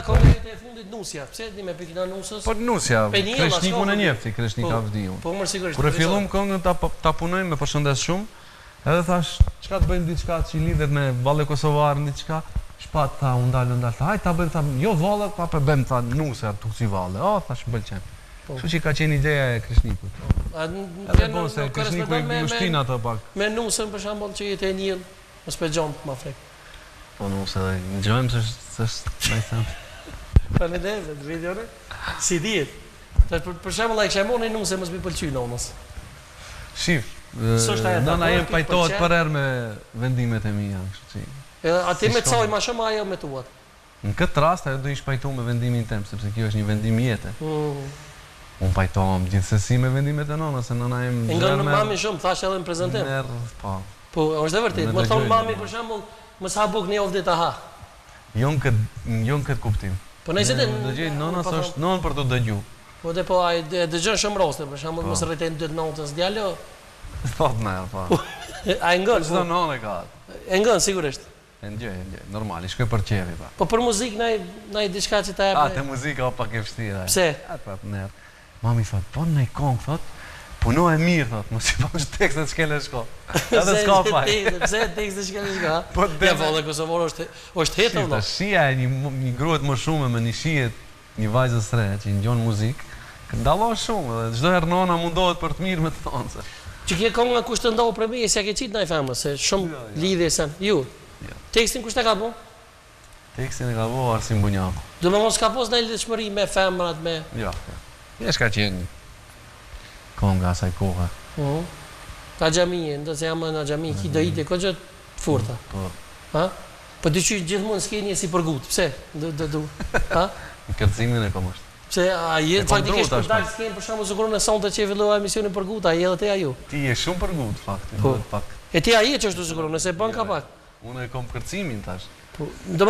Komentet e fundit Nusja, pse ti me pikina Nusës? Po Nusja, Kreshnikun e njefti, Kreshnika Avdiun. Po më sigurisht. Kur e fillum këngën ta punojmë me përshëndes shumë, edhe thash, çka të bëjmë diçka që lidhet me valle kosovar, diçka. Shpat tha, u ndal, haj ta bëjmë, tha, jo valle, pa po bëjmë tha Nusja, tukci valle. Thash m'pëlqen. Kështu që ka qenë ideja e Kreshnikut. Edhe bon se Kreshniku i ushtin ato pak. Me Nusën për shembull që jetë e njëll, mos pe gjon më frek. Po Nusë edhe ngjojmë se s'është Faleminderit, videone. Si dihet. Për shembull ai kishë mëoni Nusë mos më pëlqy nonës. Shif, nëna jem pajtohet për herë me vendimet e mia, kështu që. Aty me çoj më shumë ajo me tuat. Në këtë rast ajo do ish pajtu me vendimin tem, sepse kjo është një vendim jete. Unë pajtohem gjithsesi me vendimet e nënës, se nëna jem. E ngon mami shumë, thash edhe në prezantim. Po. Po, është e vërtetë. Më thon mami për shembull, mos ha buk në javë ditë ha. Jon kët kuptim. Po nëse të dëgjoj nënës është nën për të dëgju. Po dhe po ai dëgjon shumë raste, për shembull mos rritën 2 natës djalë. Thot më po. Ai ngon. Çdo nënë ka. E ngon sigurisht. E ndjej, normal, i shkoj për qefi pa. Po për muzikë nai diçka që ta jap. Te muzika pak e vështirë. Pse? Atë nerv. Mami thot, po në këngë thot, puno e mirë thot, mos i bësh tekstet shkele shko. Edhe s'ka faj. Pse tekstet shkele shko? Po ja valle Kosovor është hetë valla. Shija e një gruet më shumë me një shihet një vajzë sre që ngjon muzikë, ndallon shumë dhe çdo herë nona mundohet për të mirë me të thonë. Që kjo kënga kush të ndohu për me, s'ja ke qit ndaj femrës, se shumë lidhje sen. Ju. Tekstin kush ta ka bu? Tekstin e ka bu Arsim Bunjaku. Do më mos ka pos ndaj lidhshmëri me femrat me. Jo. Jesh ka qenë konga asaj kohe. Ka xhamie, ndonëse jam në xhami ki do ide kogjë furta. Po. Ha? Po dyqy gjithmonë skeni si për gut. Pse? Do. Ha? Në kërcimin e komosht. Pse a je faktikisht për dalë sken për shkakun sigurisht në sonte që fillova emisionin për gut, ai edhe te aju. Ti je shumë për gut fakti, pak. E ti ai që është sigurisht, nëse bën ka pak. Unë e kom kërcimin tash. Po